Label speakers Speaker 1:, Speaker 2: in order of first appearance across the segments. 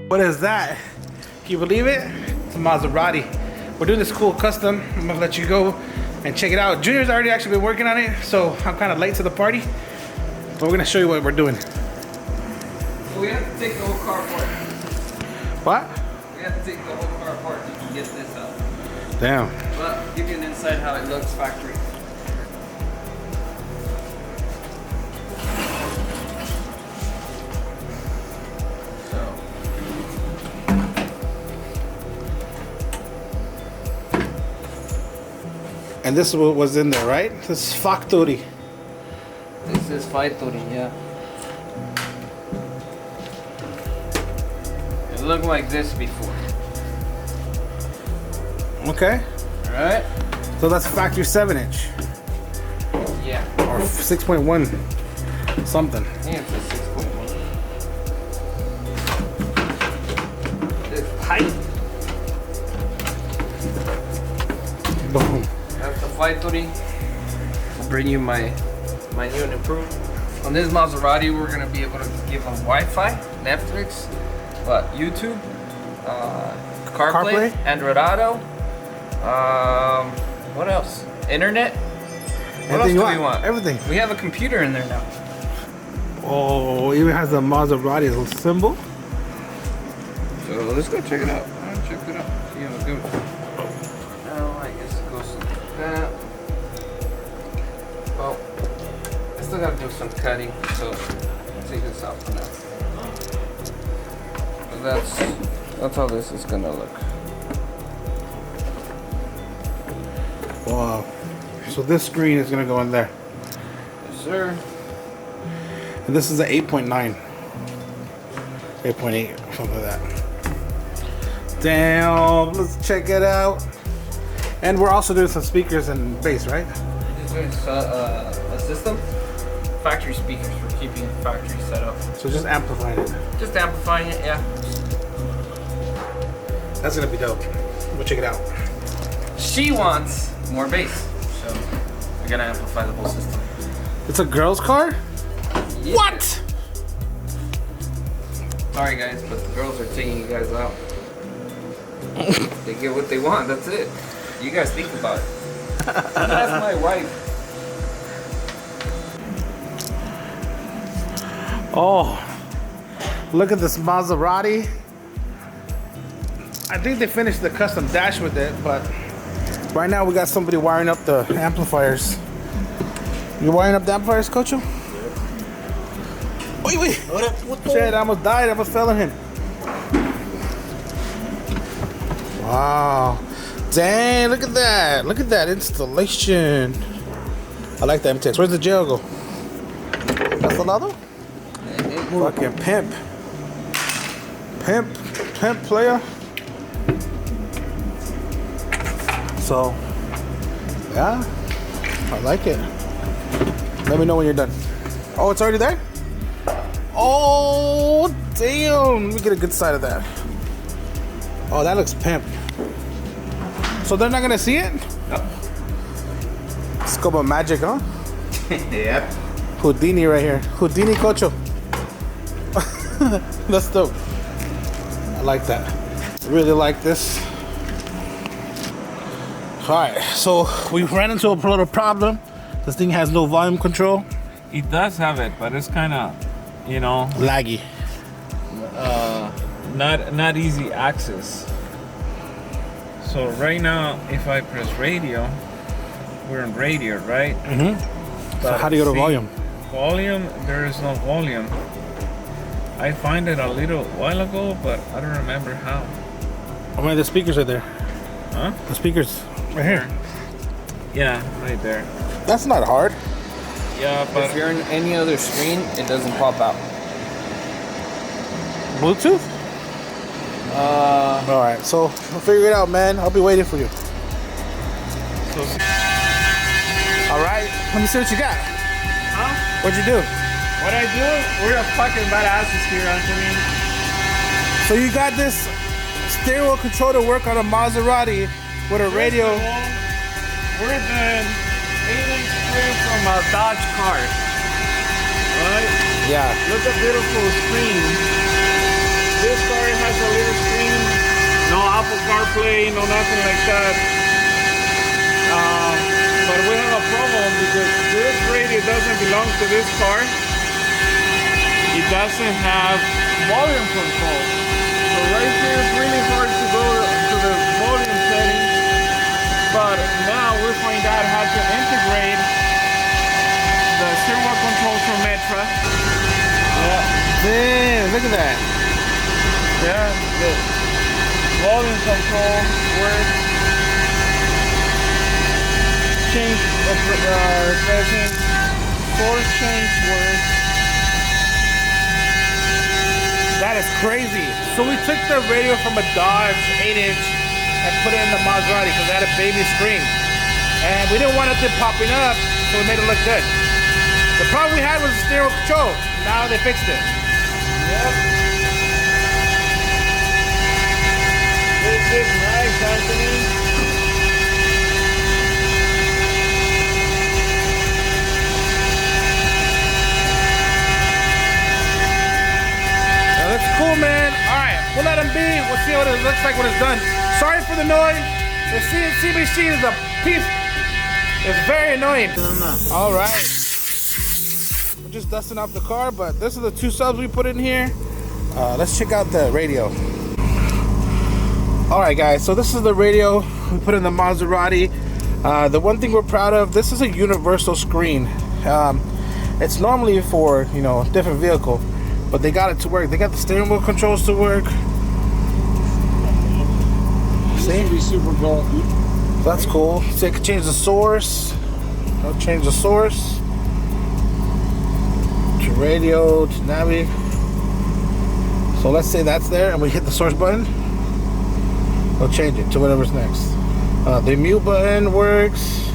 Speaker 1: What is that? Can you believe it? It's a Maserati. We're doing this cool custom. I'm gonna let you go and check it out. Junior's already actually been working on it, so I'm kind of late to the party. But we're gonna show you what we're doing.
Speaker 2: So we have to take the whole car apart.
Speaker 1: What?
Speaker 2: We have to take the whole car apart to get this out.
Speaker 1: Damn.
Speaker 2: But I'll give you an insight how it looks factory.
Speaker 1: And this was in there, right? This is factory.
Speaker 2: This is factory, yeah. It looked like this before.
Speaker 1: Okay.
Speaker 2: Alright?
Speaker 1: So that's factory 7-inch.
Speaker 2: Yeah.
Speaker 1: Or 6.1 something.
Speaker 2: Yeah, it's a 6.1. It's tight.
Speaker 1: Boom.
Speaker 2: That's the factory. I'll bring you my new and improved. On this Maserati, we're gonna be able to give them Wi-Fi, Netflix, YouTube, CarPlay, Android Auto. What else? Internet. What else do we want?
Speaker 1: Everything.
Speaker 2: We have a computer in there now.
Speaker 1: Oh, it even has the Maserati symbol.
Speaker 2: So let's go check it out. Check it out. See how it goes. Now I guess it goes like that. Well, I still gotta do some cutting, so I'll take this out for now. But that's how this is gonna look.
Speaker 1: Wow. So this screen is gonna go in there.
Speaker 2: Yes, sir.
Speaker 1: And this is an 8.9. 8.8, something like that. Damn, let's check it out. And we're also doing some speakers and bass, right?
Speaker 2: This is a system. Factory speakers for keeping the factory set up.
Speaker 1: So just amplifying it.
Speaker 2: Just amplifying it, yeah.
Speaker 1: That's gonna be dope. We'll check it out.
Speaker 2: She wants more bass, so we're gonna amplify the whole system.
Speaker 1: It's a girl's car?
Speaker 2: Yeah.
Speaker 1: What?
Speaker 2: Sorry guys, but the girls are taking you guys out. They get what they want, that's it. You guys think about it. That's my wife.
Speaker 1: Oh, look at this Maserati. I think they finished the custom dash with it, but right now we got somebody wiring up the amplifiers. You wiring up the amplifiers, Cocho? Wait, wait. Shit, I almost died. I almost fell on him. Wow. Dang, look at that. Look at that installation. I like the MTX. Where's the jail go? That's the lado? Fucking pimp. Pimp player. So, yeah, I like it. Let me know when you're done. Oh, it's already there? Oh, damn. Let me get a good side of that. Oh, that looks pimp. So they're not gonna see it?
Speaker 2: No.
Speaker 1: Scope of magic, huh?
Speaker 2: Yep.
Speaker 1: Houdini right here. Houdini Cocho. That's dope. I like that. I really like this. Alright, so we ran into a little problem. This thing has no volume control.
Speaker 3: It does have it, but it's kind of, you know,
Speaker 1: Laggy.
Speaker 3: not easy access. So right now, if I press radio, we're on radio, right?
Speaker 1: Mm-hmm. So how do you go to volume?
Speaker 3: Volume, there is no volume. I find it a little while ago, but I don't remember how.
Speaker 1: Oh man, the speakers are there.
Speaker 3: Huh?
Speaker 1: The speakers right here.
Speaker 3: Yeah, right there.
Speaker 1: That's not hard.
Speaker 3: Yeah, but
Speaker 2: If you're on any other screen, it doesn't pop out.
Speaker 1: Bluetooth? Alright, so we'll figure it out, man. I'll be waiting for you.
Speaker 3: so
Speaker 1: Alright, let me see what you got.
Speaker 3: huh?
Speaker 1: What'd you do?
Speaker 3: What I do? We're a fucking badasses here, Anthony.
Speaker 1: So you got this stereo control to work on a Maserati with a radio.
Speaker 3: We're the 8-inch screen from a Dodge car. Right?
Speaker 1: Yeah.
Speaker 3: Look at beautiful screen. This car has a little screen, no Apple CarPlay, no nothing like that. But we have a problem because this radio doesn't belong to this car. It doesn't have volume control. So right here it's really hard to go to the volume setting. But now we'll find out how to integrate the steering wheel controls from Metra. Yeah.
Speaker 1: Damn, look at that.
Speaker 3: Yeah, the volume control works. Change setting, force change works.
Speaker 1: That is crazy. So we took the radio from a Dodge 8-inch and put it in the Maserati because it had a baby screen. And we didn't want it popping up, so we made it look good. The problem we had was the steering control. Now they fixed it.
Speaker 3: Yep. This is nice, Anthony.
Speaker 1: That's cool, man. All right, we'll let him be. We'll see what it looks like when it's done. Sorry for the noise. The CNC machine is a piece. It's very annoying. All right. We're just dusting off the car, but this is the 2 subs we put in here. Let's check out the radio. All right, guys. So this is the radio we put in the Maserati. The one thing we're proud of, this is a universal screen. It's normally for, you know, a different vehicle. But they got it to work. They got the steering wheel controls to work. See?
Speaker 3: This should be super cool.
Speaker 1: That's cool. So I can change the source. I'll change the source. To radio, to navi. So let's say that's there and we hit the source button. We'll change it to whatever's next. The mute button works.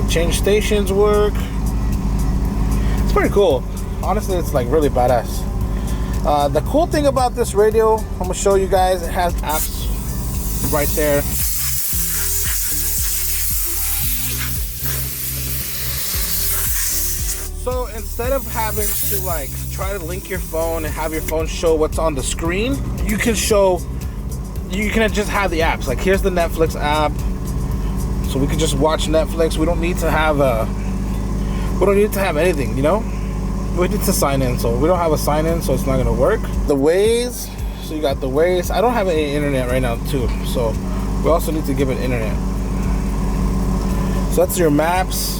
Speaker 1: The change stations work. It's pretty cool. Honestly, it's like really badass. The cool thing about this radio, I'm gonna show you guys, it has apps right there. So instead of having to like try to link your phone and have your phone show what's on the screen, you can just have the apps. Like here's the Netflix app, so we can just watch Netflix. We don't need to have anything, you know. We need to sign in, so we don't have a sign in, so it's not gonna work. The Waze, so you got the Waze. I don't have any internet right now too, so we also need to give it internet. So that's your maps.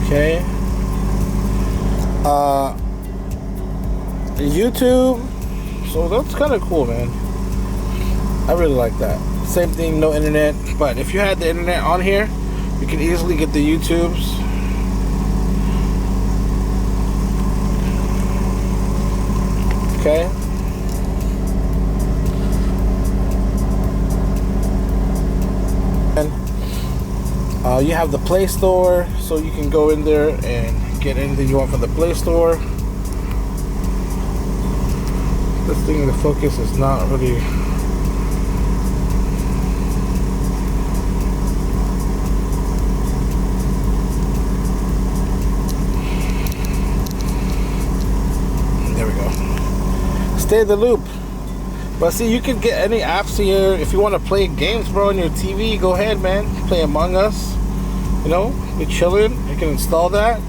Speaker 1: Okay. YouTube. So that's kind of cool, man. I really like that. Same thing, no internet. But if you had the internet on here, you can easily get the YouTubes. Okay. And you have the Play Store, so you can go in there and get anything you want from the Play Store. This thing, the focus is not really. There we go. Stay the loop. But see, you can get any apps here. If you want to play games, bro, on your TV, go ahead, man. Play Among Us. You know, be chilling. You can install that.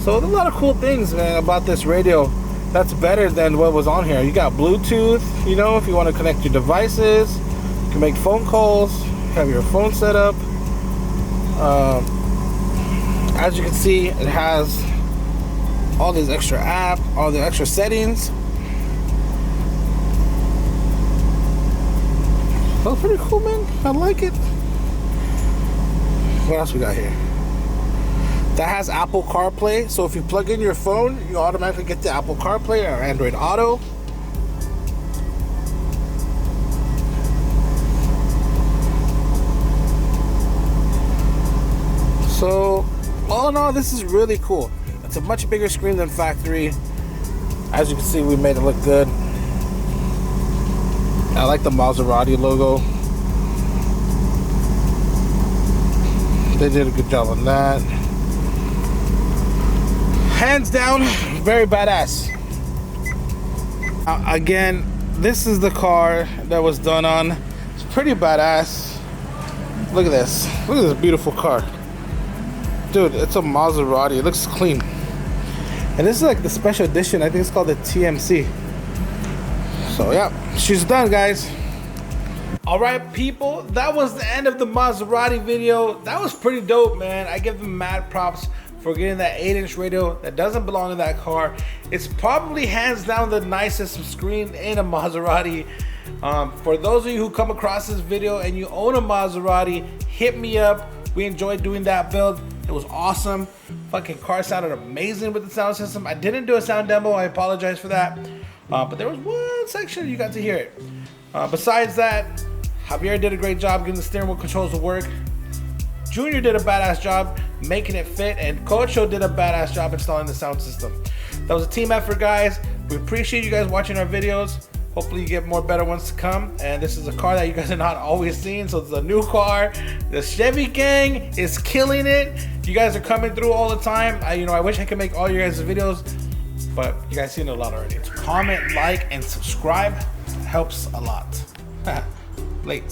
Speaker 1: So there's a lot of cool things, man, about this radio. That's better than what was on here. You got Bluetooth, you know, if you want to connect your devices. You can make phone calls, have your phone set up. As you can see, it has all these extra apps, all the extra settings. That's pretty cool, man. I like it. What else we got here? That has Apple CarPlay, so if you plug in your phone, you automatically get the Apple CarPlay or Android Auto. So, all in all, this is really cool. It's a much bigger screen than factory. As you can see, we made it look good. I like the Maserati logo. They did a good job on that. Hands down, very badass. Again, this is the car that was done on. It's pretty badass. Look at this. Look at this beautiful car. Dude, it's a Maserati. It looks clean. And this is like the special edition. I think it's called the TMC. So yeah, she's done, guys. All right, people, that was the end of the Maserati video. That was pretty dope, man. I give them mad props for getting that 8-inch radio that doesn't belong in that car. It's probably hands down the nicest screen in a Maserati. For those of you who come across this video and you own a Maserati, hit me up. We enjoyed doing that build. It was awesome. Fucking car sounded amazing with the sound system. I didn't do a sound demo. I apologize for that. But there was one section you got to hear it. Besides that, Javier did a great job getting the steering wheel controls to work. Junior did a badass job making it fit, and Cocho did a badass job installing the sound system. That was a team effort, guys. We appreciate you guys watching our videos. Hopefully you get more better ones to come. And this is a car that you guys are not always seeing, so it's a new car. The Chevy gang is killing it. You guys are coming through all the time. I wish I could make all your guys' videos, but you guys seen it a lot already. So comment, like, and subscribe. It helps a lot. Late.